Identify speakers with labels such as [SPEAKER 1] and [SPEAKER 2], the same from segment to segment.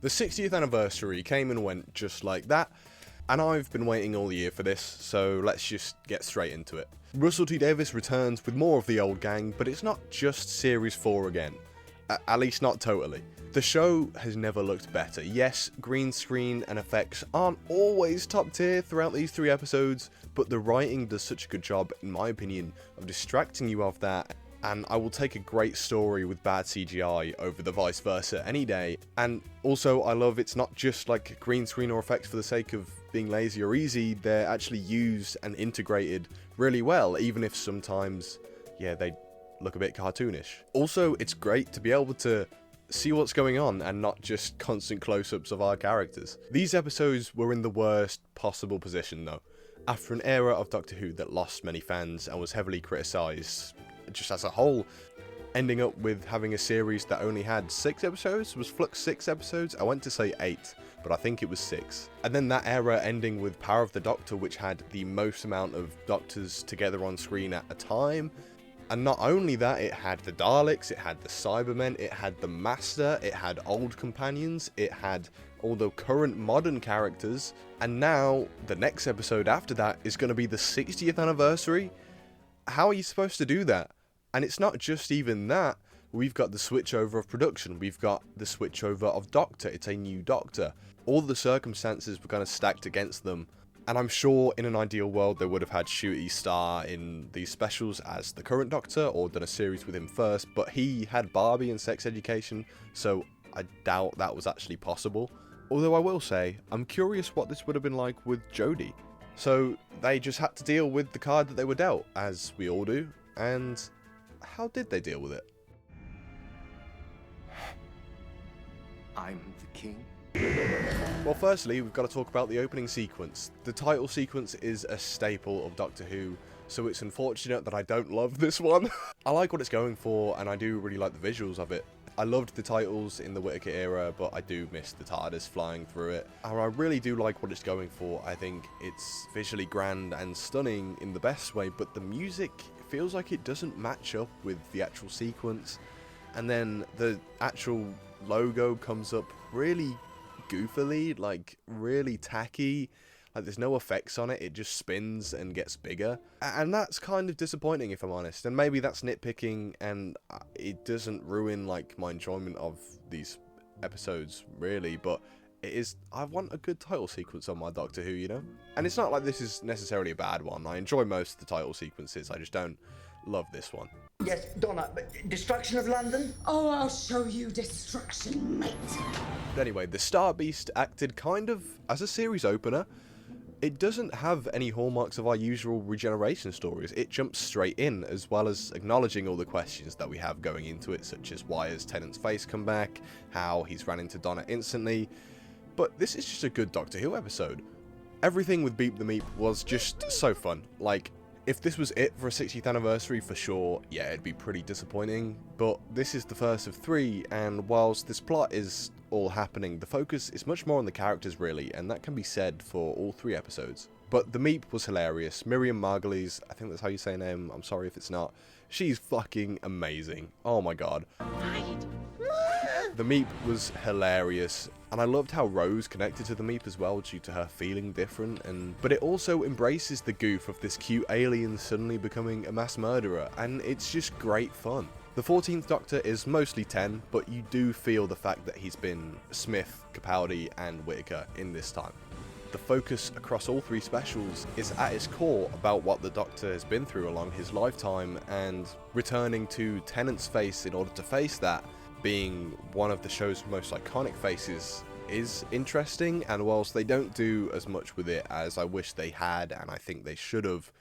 [SPEAKER 1] The 60th anniversary came and went just like that, and I've been waiting all year for this, so let's just get straight into it. Russell T Davies returns with more of the old gang, but it's not just Series 4 again. At least not totally. The show has never looked better. Yes, green screen and effects aren't always top tier throughout these 3 episodes, but the writing does such a good job, in my opinion, of distracting you of that, and I will take a great story with bad CGI over the vice versa any day. And also, I love it's not just like green screen or effects for the sake of being lazy or easy, they're actually used and integrated really well, even if sometimes, yeah, they look a bit cartoonish. Also, it's great to be able to see what's going on and not just constant close-ups of our characters. These episodes were in the worst possible position though. After an era of Doctor Who that lost many fans and was heavily criticised just as a whole, ending up with having a series that only had 6 episodes. Was Flux 6 episodes? I went to say 8, but I think it was 6. And then that era ending with Power of the Doctor, which had the most amount of Doctors together on screen at a time. And not only that, it had the Daleks, it had the Cybermen, it had the Master, it had old companions, it had all the current modern characters, and now the next episode after that is going to be the 60th anniversary? How are you supposed to do that? And it's not just even that, we've got the switchover of production, we've got the switchover of Doctor, it's a new Doctor. All the circumstances were kind of stacked against them. And I'm sure in an ideal world they would have had Ncuti star in these specials as the current Doctor, or done a series with him first, but he had Barbie and Sex Education, so I doubt that was actually possible. Although I will say, I'm curious what this would have been like with Jodie. So they just had to deal with the card that they were dealt, as we all do, and how did they deal with it?
[SPEAKER 2] I'm the king.
[SPEAKER 1] Well, firstly, we've got to talk about the opening sequence. The title sequence is a staple of Doctor Who, so it's unfortunate that I don't love this one. I like what it's going for, and I do really like the visuals of it. I loved the titles in the Whittaker era, but I do miss the TARDIS flying through it. And I really do like what it's going for. I think it's visually grand and stunning in the best way, but the music feels like it doesn't match up with the actual sequence. And then the actual logo comes up really goofily, like really tacky, like there's no effects on it, it just spins and gets bigger, and that's kind of disappointing if I'm honest. And maybe that's nitpicking, and it doesn't ruin like my enjoyment of these episodes really, but it is, I want a good title sequence on my Doctor Who, you know? And it's not like this is necessarily a bad one. I enjoy most of the title sequences, I just don't love this one.
[SPEAKER 3] Yes, Donna, destruction of London?
[SPEAKER 4] Oh, I'll show you destruction, mate.
[SPEAKER 1] But anyway, the Star Beast acted kind of as a series opener. It doesn't have any hallmarks of our usual regeneration stories. It jumps straight in, as well as acknowledging all the questions that we have going into it, such as why has Tennant's face come back, how he's ran into Donna instantly. But this is just a good Doctor Who episode. Everything with Beep the Meep was just so fun. Like, if this was it for a 60th anniversary, for sure, yeah, it'd be pretty disappointing. But this is the first of 3, and whilst this plot is all happening, the focus is much more on the characters really, and that can be said for all 3 episodes. But the Meep was hilarious. Miriam Margolyes, I think that's how you say her name, I'm sorry if it's not. She's fucking amazing. Oh my god. The Meep was hilarious, and I loved how Rose connected to the Meep as well due to her feeling different, but it also embraces the goof of this cute alien suddenly becoming a mass murderer, and it's just great fun. The 14th Doctor is mostly 10, but you do feel the fact that he's been Smith, Capaldi and Whittaker in this time. The focus across all 3 specials is at its core about what the Doctor has been through along his lifetime, and returning to Tennant's face in order to face that, being one of the show's most iconic faces, is interesting. And whilst they don't do as much with it as I wish they had, and I think they should have,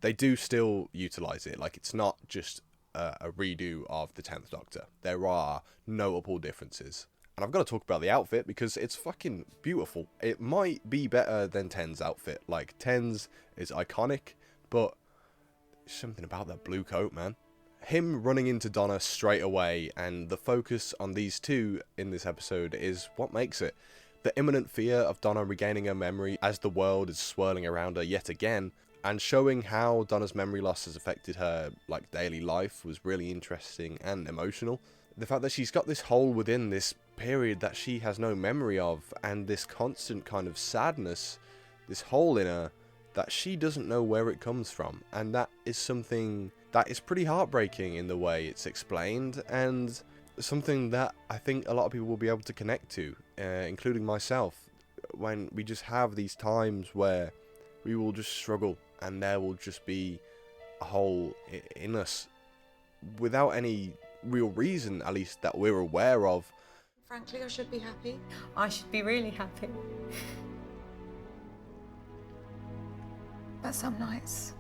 [SPEAKER 1] they do still utilize it. Like, it's not just a redo of the 10th Doctor. There are notable differences. And I've got to talk about the outfit because it's fucking beautiful. It might be better than 10's outfit. Like, 10's is iconic, but something about that blue coat, man. Him running into Donna straight away, and the focus on these 2 in this episode is what makes it. The imminent fear of Donna regaining her memory as the world is swirling around her yet again, and showing how Donna's memory loss has affected her like daily life was really interesting and emotional. The fact that she's got this hole within this period that she has no memory of, and this constant kind of sadness, this hole in her that she doesn't know where it comes from. And that is something that is pretty heartbreaking in the way it's explained, and something that I think a lot of people will be able to connect to, including myself, when we just have these times where we will just struggle and there will just be a hole in us without any real reason, at least that we're aware of.
[SPEAKER 5] Frankly, I should be happy.
[SPEAKER 6] I should be really happy.
[SPEAKER 5] But some nights,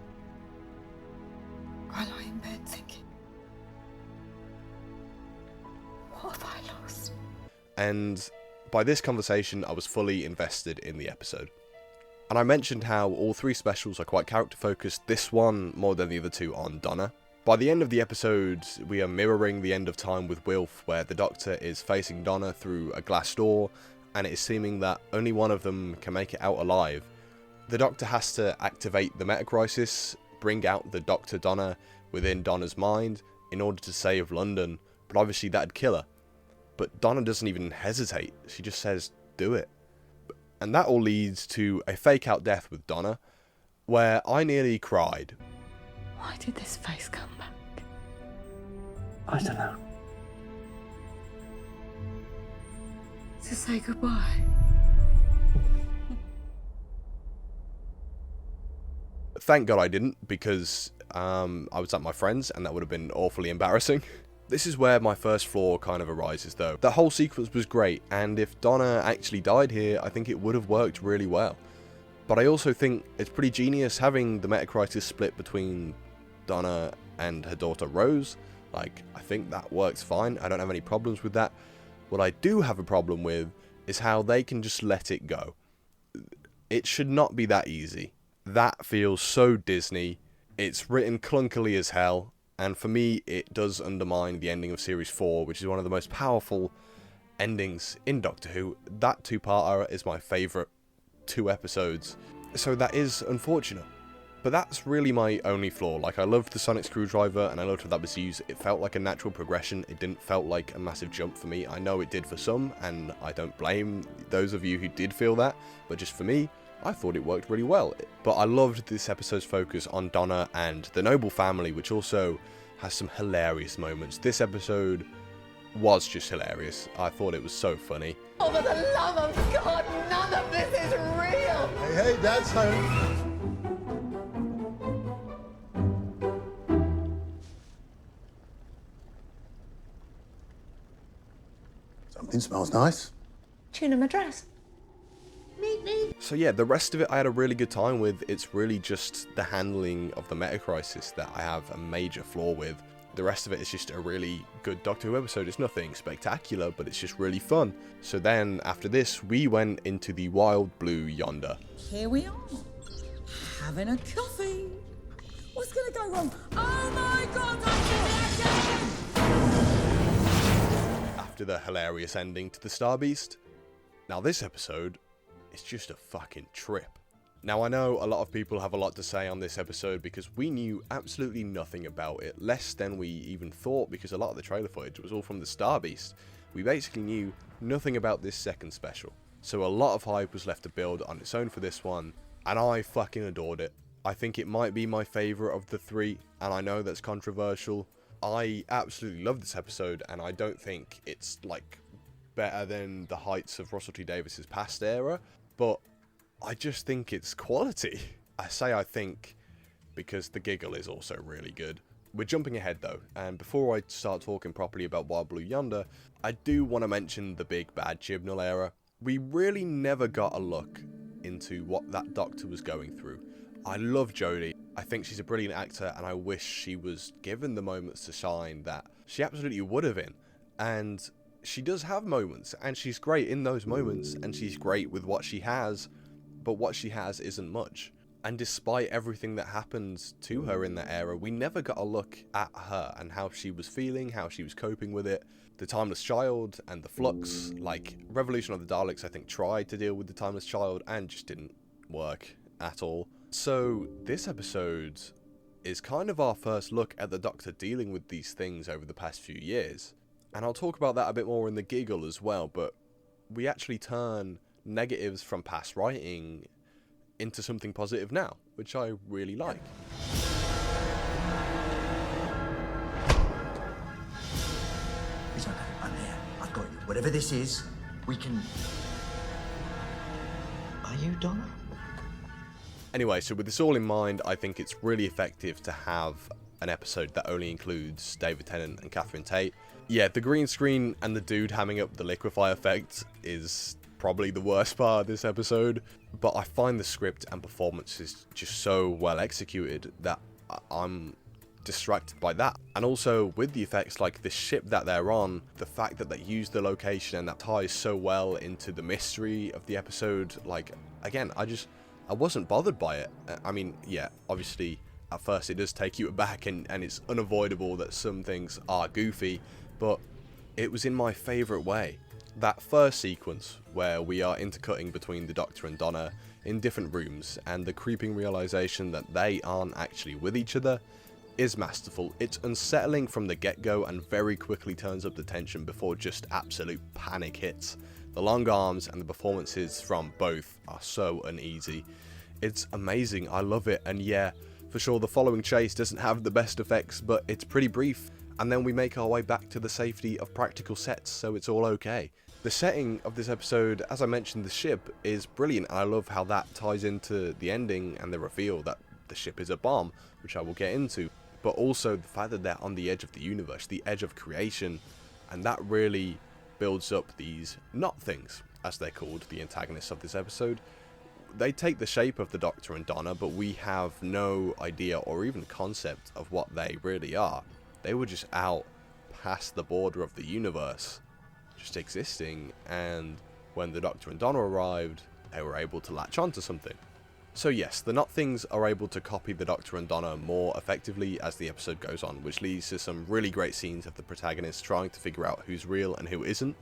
[SPEAKER 5] I lie in bed thinking, what have I lost?
[SPEAKER 1] And by this conversation, I was fully invested in the episode. And I mentioned how all three specials are quite character focused, this one more than the other two on Donna. By the end of the episode, we are mirroring the end of time with Wilf, where the Doctor is facing Donna through a glass door, and it is seeming that only one of them can make it out alive. The Doctor has to activate the metacrisis, bring out the Doctor Donna within Donna's mind in order to save London, but obviously that'd kill her. But Donna doesn't even hesitate, she just says, do it. And that all leads to a fake out death with Donna, where I nearly cried.
[SPEAKER 5] Why did this face come back?
[SPEAKER 3] I don't know.
[SPEAKER 5] To say goodbye.
[SPEAKER 1] Thank God I didn't, because I was at my friend's and that would have been awfully embarrassing. This is where my first flaw kind of arises though. The whole sequence was great, and if Donna actually died here, I think it would have worked really well. But I also think it's pretty genius having the metacrisis split between Donna and her daughter Rose. Like, I think that works fine, I don't have any problems with that. What I do have a problem with is how they can just let it go. It should not be that easy. That feels so Disney, it's written clunkily as hell, and for me it does undermine the ending of Series 4, which is one of the most powerful endings in Doctor Who. That two-parter is my favourite 2 episodes, so that is unfortunate. But that's really my only flaw. Like, I loved the sonic screwdriver and I loved how that was used. It felt like a natural progression, it didn't felt like a massive jump for me. I know it did for some, and I don't blame those of you who did feel that, but just for me, I thought it worked really well. But I loved this episode's focus on Donna and the Noble family, which also has some hilarious moments. This episode was just hilarious. I thought it was so funny.
[SPEAKER 4] Oh, for the love of God, none of this is real!
[SPEAKER 7] Hey, Dad's home. Something smells nice.
[SPEAKER 4] Tuna Madras. Meet me.
[SPEAKER 1] So yeah, the rest of it I had a really good time with. It's really just the handling of the metacrisis that I have a major flaw with. The rest of it is just a really good Doctor Who episode. It's nothing spectacular, but it's just really fun. So then, after this, we went into the Wild Blue Yonder.
[SPEAKER 6] Here we are, having a coffee. What's going to go wrong? Oh my God,
[SPEAKER 1] After the hilarious ending to the Star Beast. Now this episode is just a fucking trip. Now I know a lot of people have a lot to say on this episode because we knew absolutely nothing about it, less than we even thought, because a lot of the trailer footage was all from the Star Beast. We basically knew nothing about this second special. So a lot of hype was left to build on its own for this one, and I fucking adored it. I think it might be my favourite of the 3, and I know that's controversial. I absolutely love this episode, and I don't think it's like better than the heights of Russell T Davies' past era, but I just think it's quality. I say I think because the giggle is also really good. We're jumping ahead though, and before I start talking properly about Wild Blue Yonder, I do want to mention the big bad Chibnall era. We really never got a look into what that Doctor was going through. I love Jodie. I think she's a brilliant actor, and I wish she was given the moments to shine that she absolutely would have in. And she does have moments, and she's great in those moments, and she's great with what she has, but what she has isn't much. And despite everything that happened to her in that era, we never got a look at her and how she was feeling, how she was coping with it. The Timeless Child and the Flux, like Revolution of the Daleks, I think tried to deal with the Timeless Child and just didn't work at all. So this episode is kind of our first look at the Doctor dealing with these things over the past few years. And I'll talk about that a bit more in the giggle as well, but we actually turn negatives from past writing into something positive now, which I really like.
[SPEAKER 8] It's okay. I'm here. I've got you. Whatever this is, we can... Are you Donna?
[SPEAKER 1] Anyway, so with this all in mind, I think it's really effective to have an episode that only includes David Tennant and Catherine Tate. Yeah, the green screen and the dude hamming up the liquefy effect is probably the worst part of this episode, but I find the script and performances just so well executed that I'm distracted by that. And also with the effects, like the ship that they're on, the fact that they use the location and that ties so well into the mystery of the episode, like, again, I wasn't bothered by it. I mean, yeah, obviously at first it does take you aback and it's unavoidable that some things are goofy, but it was in my favourite way. That first sequence where we are intercutting between the Doctor and Donna in different rooms and the creeping realisation that they aren't actually with each other is masterful. It's unsettling from the get-go and very quickly turns up the tension before just absolute panic hits. The long arms and the performances from both are so uneasy. It's amazing, I love it, and yeah, for sure the following chase doesn't have the best effects, but it's pretty brief, and then we make our way back to the safety of practical sets, so it's all okay. The setting of this episode, as I mentioned, the ship is brilliant, and I love how that ties into the ending and the reveal that the ship is a bomb, which I will get into, but also the fact that they're on the edge of the universe, the edge of creation, and that really builds up these not things, as they're called, the antagonists of this episode. They take the shape of the Doctor and Donna, but we have no idea or even concept of what they really are. They were just out past the border of the universe, just existing, and when the Doctor and Donna arrived, they were able to latch onto something. So yes, the not things are able to copy the Doctor and Donna more effectively as the episode goes on, which leads to some really great scenes of the protagonists trying to figure out who's real and who isn't.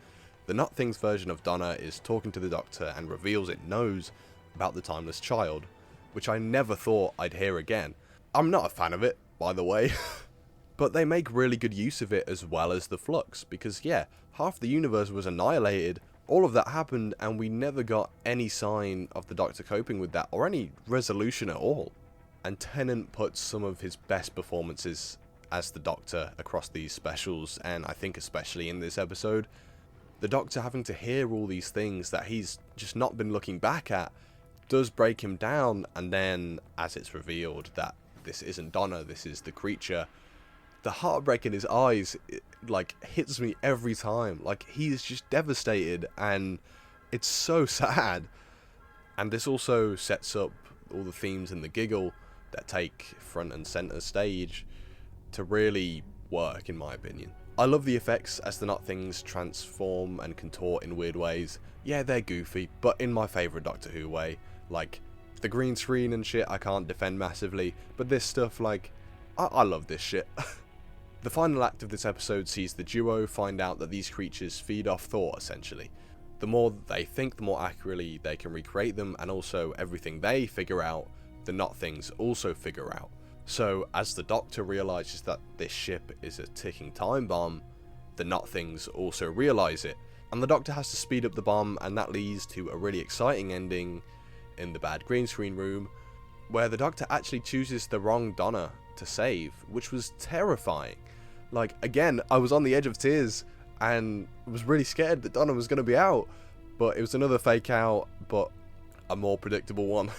[SPEAKER 1] The not things version of Donna is talking to the Doctor and reveals it knows about the timeless child, which I never thought I'd hear again. I'm not a fan of it, by the way, but they make really good use of it as well as the flux, because yeah, half the universe was annihilated, all of that happened, and we never got any sign of the Doctor coping with that, or any resolution at all. And Tennant puts some of his best performances as the Doctor across these specials, and I think especially in this episode. The Doctor having to hear all these things that he's just not been looking back at does break him down, and then as it's revealed that this isn't Donna, this is the creature, the heartbreak in his eyes, like, hits me every time. Like, he's just devastated, and it's so sad. And this also sets up all the themes in the giggle that take front and center stage to really work, in my opinion. I love the effects as the not things transform and contort in weird ways. Yeah, they're goofy, but in my favourite Doctor Who way. Like, the green screen and shit I can't defend massively, but this stuff, like, I love this shit. The final act of this episode sees the duo find out that these creatures feed off thought, essentially. The more they think, the more accurately they can recreate them, and also everything they figure out, the not things also figure out. So, as the Doctor realises that this ship is a ticking time bomb, the not things also realise it. And the Doctor has to speed up the bomb, and that leads to a really exciting ending in the bad green screen room, where the Doctor actually chooses the wrong Donna to save, which was terrifying. Like, again, I was on the edge of tears, and was really scared that Donna was going to be out, but it was another fake out, but a more predictable one.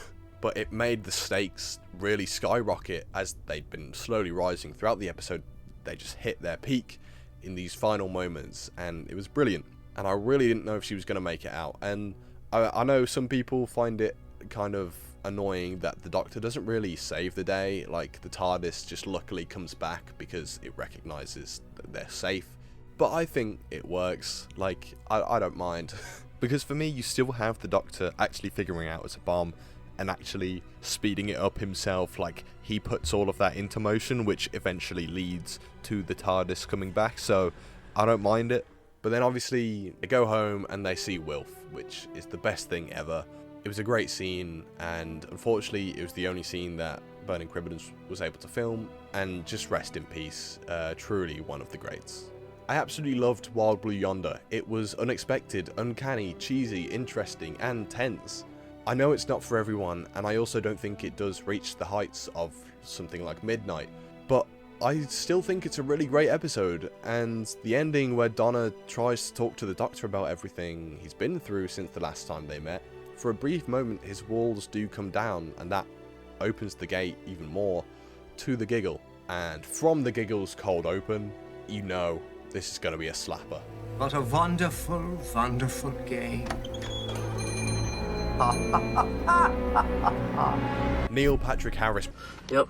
[SPEAKER 1] But it made the stakes really skyrocket as they'd been slowly rising throughout the episode. They just hit their peak in these final moments, and it was brilliant. And I really didn't know if she was going to make it out. And I know some people find it kind of annoying that the Doctor doesn't really save the day. Like, the TARDIS just luckily comes back because it recognises that they're safe. But I think it works. Like, I don't mind. Because for me, you still have the Doctor actually figuring out it's a bomb and actually speeding it up himself. Like, he puts all of that into motion, which eventually leads to the TARDIS coming back, so I don't mind it. But then obviously they go home and they see Wilf, which is the best thing ever. It was a great scene, and unfortunately it was the only scene that Burning Cribbins was able to film, and just rest in peace, truly one of the greats. I absolutely loved Wild Blue Yonder. It was unexpected, uncanny, cheesy, interesting, and tense. I know it's not for everyone, and I also don't think it does reach the heights of something like Midnight, but I still think it's a really great episode, and the ending where Donna tries to talk to the Doctor about everything he's been through since the last time they met, for a brief moment his walls do come down, and that opens the gate even more to the giggle. And from the giggle's cold open, you know this is going to be a slapper.
[SPEAKER 2] What a wonderful, wonderful game.
[SPEAKER 1] Neil Patrick Harris
[SPEAKER 9] Yep.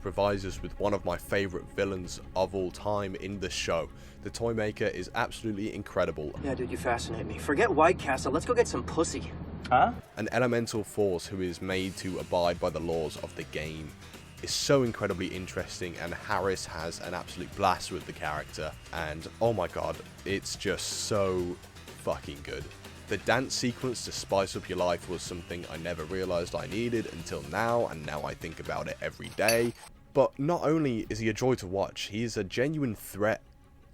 [SPEAKER 1] provides us with one of my favourite villains of all time in the show. The Toymaker is absolutely incredible.
[SPEAKER 9] Yeah, dude, you fascinate me. Forget White Castle. Let's go get some pussy.
[SPEAKER 3] Huh?
[SPEAKER 1] An elemental force who is made to abide by the laws of the game is so incredibly interesting, and Harris has an absolute blast with the character, and oh my god, it's just so fucking good. The dance sequence to spice up your life was something I never realised I needed until now, and now I think about it every day. But not only is he a joy to watch, he is a genuine threat,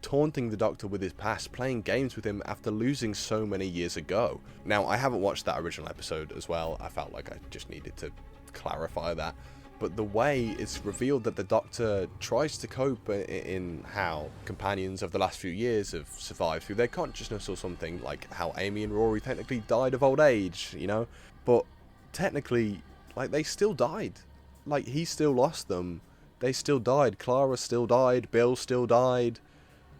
[SPEAKER 1] taunting the Doctor with his past, playing games with him after losing so many years ago. Now, I haven't watched that original episode as well, I felt like I just needed to clarify that. But the way it's revealed that the Doctor tries to cope in how companions of the last few years have survived through their consciousness or something, like how Amy and Rory technically died of old age, you know? But technically, like, they still died. Like, he still lost them. They still died. Clara still died. Bill still died.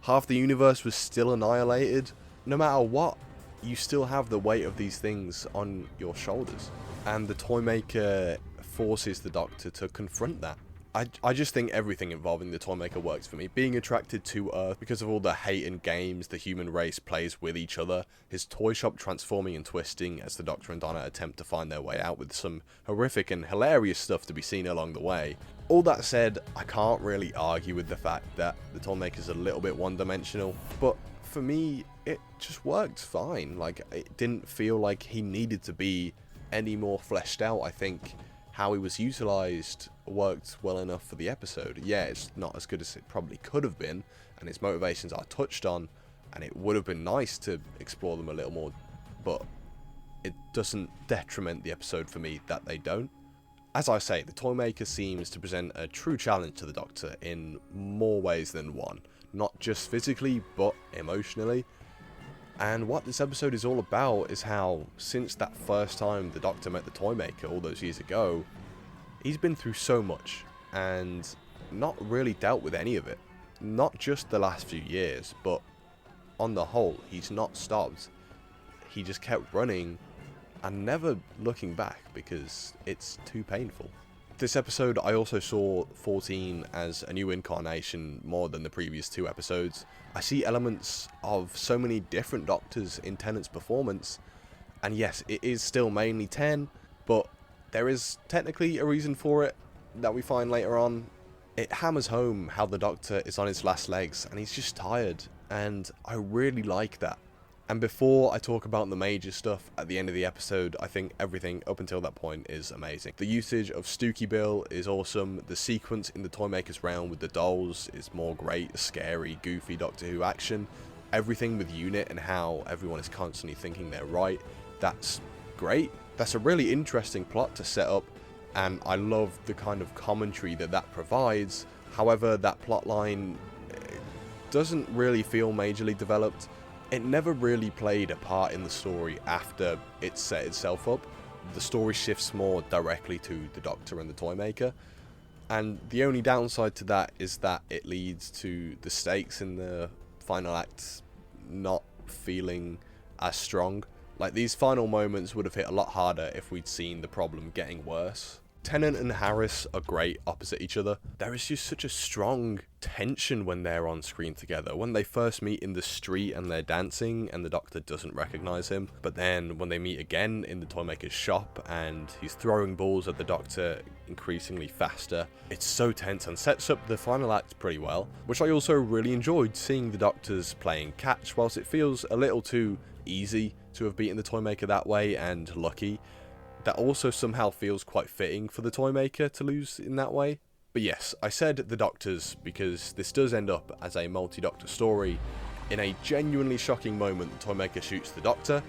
[SPEAKER 1] Half the universe was still annihilated. No matter what, you still have the weight of these things on your shoulders. And the Toymaker forces the Doctor to confront that. I just think everything involving the Toymaker works for me. Being attracted to Earth because of all the hate and games the human race plays with each other, his toy shop transforming and twisting as the Doctor and Donna attempt to find their way out with some horrific and hilarious stuff to be seen along the way. All that said, I can't really argue with the fact that the Toymaker's a little bit one-dimensional, but for me, it just worked fine. Like, it didn't feel like he needed to be any more fleshed out. I think how he was utilised worked well enough for the episode. Yeah, it's not as good as it probably could have been, and his motivations are touched on, and it would have been nice to explore them a little more, but it doesn't detriment the episode for me that they don't. As I say, the Toymaker seems to present a true challenge to the Doctor in more ways than one, not just physically, but emotionally. And what this episode is all about is how, since that first time the Doctor met the Toymaker all those years ago, he's been through so much, and not really dealt with any of it. Not just the last few years, but on the whole, he's not stopped. He just kept running, and never looking back, because it's too painful. This episode, I also saw 14 as a new incarnation more than the previous two episodes. I see elements of so many different Doctors in Tennant's performance, and yes, it is still mainly 10, but there is technically a reason for it that we find later on. It hammers home how the Doctor is on his last legs, and he's just tired, and I really like that. And before I talk about the major stuff at the end of the episode, I think everything up until that point is amazing. The usage of Stooky Bill is awesome. The sequence in the Toymaker's realm with the dolls is more great, scary, goofy Doctor Who action. Everything with Unit and how everyone is constantly thinking they're right, that's great. That's a really interesting plot to set up, and I love the kind of commentary that that provides. However, that plotline doesn't really feel majorly developed. It never really played a part in the story after it set itself up. The story shifts more directly to the Doctor and the Toymaker, and the only downside to that is that it leads to the stakes in the final act not feeling as strong. Like, these final moments would have hit a lot harder if we'd seen the problem getting worse. Tennant and Harris are great opposite each other. There is just such a strong tension when they're on screen together. When they first meet in the street and they're dancing and the Doctor doesn't recognise him, but then when they meet again in the Toymaker's shop and he's throwing balls at the Doctor increasingly faster, it's so tense and sets up the final act pretty well, which I also really enjoyed, seeing the Doctors playing catch. Whilst it feels a little too easy to have beaten the Toymaker that way and lucky, that also somehow feels quite fitting for the Toymaker to lose in that way. But yes, I said the Doctors because this does end up as a multi-Doctor story. In a genuinely shocking moment, the Toymaker shoots the Doctor.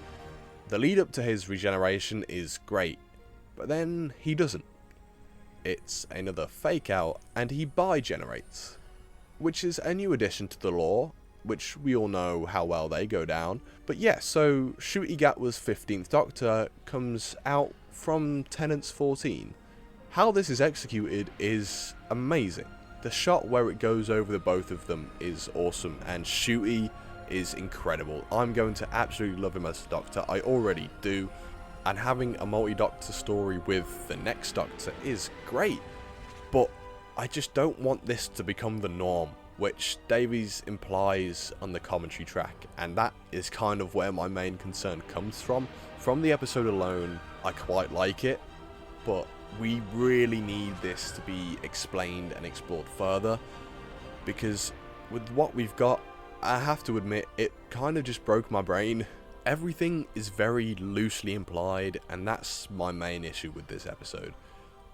[SPEAKER 1] The lead up to his regeneration is great, but then he doesn't. It's another fake out, and he bi-generates, which is a new addition to the lore, which we all know how well they go down. But yeah, so Ncuti Gatwa's 15th Doctor comes out from Tennant's 14. How this is executed is amazing. The shot where it goes over the both of them is awesome, and Ncuti is incredible. I'm going to absolutely love him as the Doctor, I already do. And having a multi-Doctor story with the next Doctor is great, but I just don't want this to become the norm, which Davies implies on the commentary track, and that is kind of where my main concern comes from. From the episode alone, I quite like it, but we really need this to be explained and explored further, because with what we've got, I have to admit, it kind of just broke my brain. Everything is very loosely implied, and that's my main issue with this episode.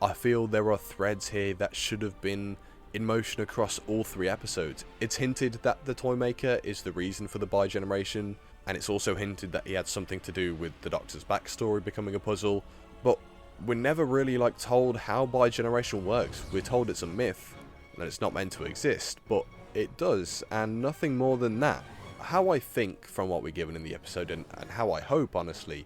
[SPEAKER 1] I feel there are threads here that should have been in motion across all 3 episodes. It's hinted that the Toymaker is the reason for the bi-generation, and it's also hinted that he had something to do with the Doctor's backstory becoming a puzzle, but we're never really told how bi-generation works. We're told it's a myth, and it's not meant to exist, but it does, and nothing more than that. How I think from what we're given in the episode, and how I hope, honestly,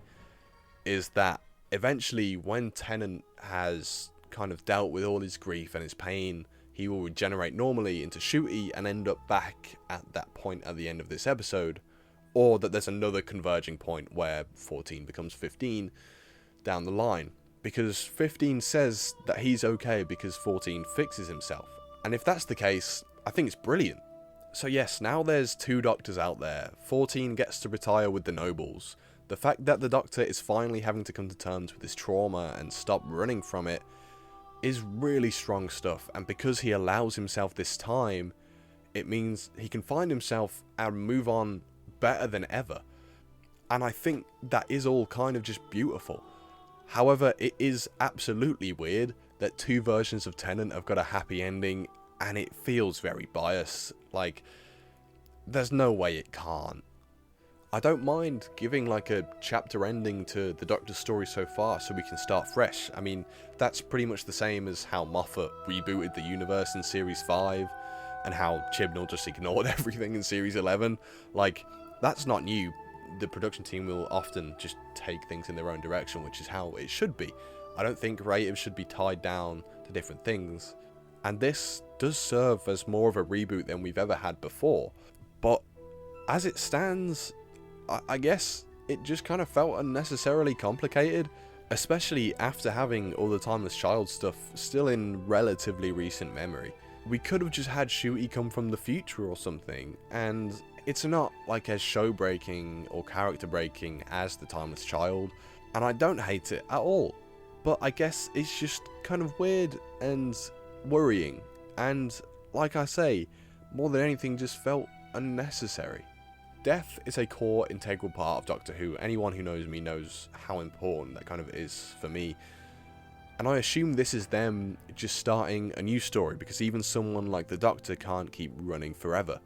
[SPEAKER 1] is that eventually when Tennant has kind of dealt with all his grief and his pain, he will regenerate normally into Ncuti and end up back at that point at the end of this episode, or that there's another converging point where 14 becomes 15 down the line, because 15 says that he's okay because 14 fixes himself, and if that's the case, I think it's brilliant. So yes, now there's 2 Doctors out there. 14 gets to retire with the Nobles. The fact that the Doctor is finally having to come to terms with his trauma and stop running from it is really strong stuff, and because he allows himself this time, it means he can find himself and move on better than ever. And I think that is all kind of just beautiful. However, it is absolutely weird that 2 versions of Tennant have got a happy ending, and it feels very biased. There's no way it can't. I don't mind giving a chapter ending to the Doctor's story so far so we can start fresh. I mean, that's pretty much the same as how Moffat rebooted the universe in Series 5, and how Chibnall just ignored everything in Series 11. That's not new. The production team will often just take things in their own direction, which is how it should be. I don't think creatives should be tied down to different things. And this does serve as more of a reboot than we've ever had before. But as it stands, I guess it just kind of felt unnecessarily complicated, especially after having all the Timeless Child stuff still in relatively recent memory. We could have just had Ncuti come from the future or something, and it's not as show-breaking or character-breaking as the Timeless Child, and I don't hate it at all. But I guess it's just kind of weird and worrying, and like I say, more than anything just felt unnecessary. Death is a core integral part of Doctor Who. Anyone who knows me knows how important that kind of is for me, and I assume this is them just starting a new story, because even someone like the Doctor can't keep running forever.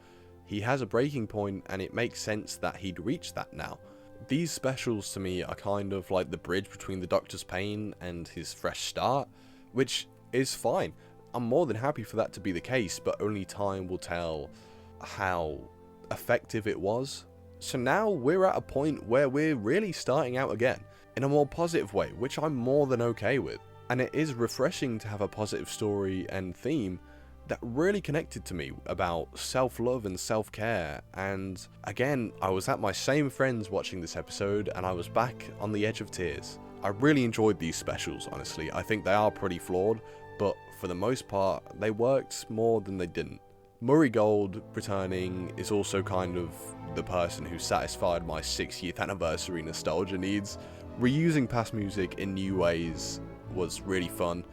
[SPEAKER 1] He has a breaking point, and it makes sense that he'd reach that now. These specials to me are kind of like the bridge between the Doctor's pain and his fresh start, which is fine. I'm more than happy for that to be the case, but only time will tell how effective it was. So now we're at a point where we're really starting out again, in a more positive way, which I'm more than okay with. And it is refreshing to have a positive story and theme that really connected to me about self-love and self-care. And again, I was at my same friends watching this episode, and I was back on the edge of tears. I really enjoyed these specials, honestly. I think they are pretty flawed, but for the most part, they worked more than they didn't. Murray Gold returning is also kind of the person who satisfied my 60th anniversary nostalgia needs. Reusing past music in new ways was really fun,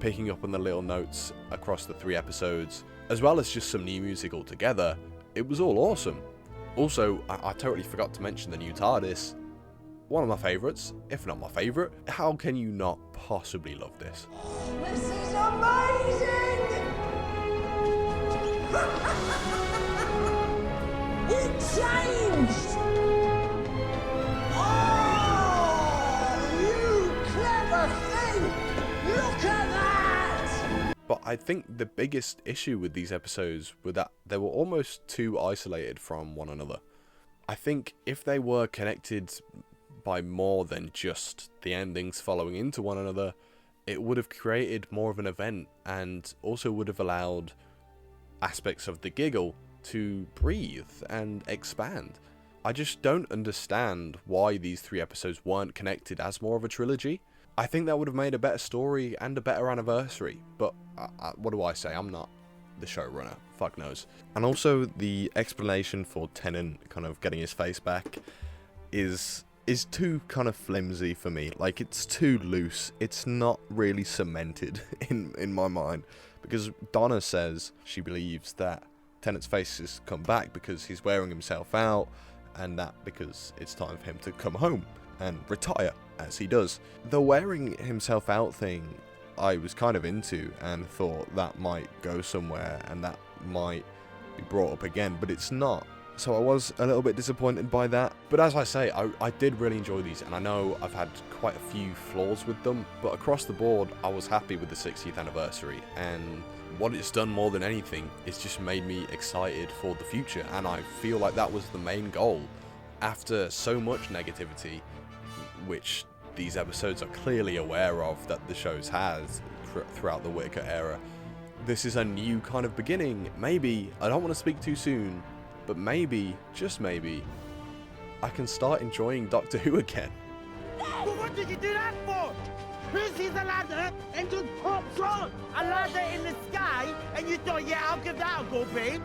[SPEAKER 1] picking up on the little notes across the 3 episodes, as well as just some new music altogether. It was all awesome. Also, I totally forgot to mention the new TARDIS. One of my favourites, if not my favourite. How can you not possibly love this?
[SPEAKER 4] This is amazing!
[SPEAKER 6] It changed! Oh, you clever thing! Look at that!
[SPEAKER 1] But I think the biggest issue with these episodes were that they were almost too isolated from one another. I think if they were connected by more than just the endings following into one another, it would have created more of an event and also would have allowed aspects of the giggle to breathe and expand. I just don't understand why these 3 episodes weren't connected as more of a trilogy. I think that would have made a better story and a better anniversary, but what do I say? I'm not the showrunner, fuck knows. And also the explanation for Tennant kind of getting his face back is too kind of flimsy for me. Like, it's too loose. It's not really cemented in my mind, because Donna says she believes that Tennant's face has come back because he's wearing himself out, and that because it's time for him to come home and retire, as he does. The wearing himself out thing I was kind of into and thought that might go somewhere and that might be brought up again, but it's not. So I was a little bit disappointed by that. But as I say, I did really enjoy these, and I know I've had quite a few flaws with them, but across the board I was happy with the 60th anniversary, and what it's done more than anything is just made me excited for the future, and I feel like that was the main goal. After so much negativity, which these episodes are clearly aware of that the show's has throughout the Whittaker era, this is a new kind of beginning. Maybe, I don't want to speak too soon, but maybe, just maybe, I can start enjoying Doctor Who again.
[SPEAKER 10] But what did you do that for? Who sees a ladder and just pops on? A ladder in the sky, and you thought, yeah, I'll give that a go, babe.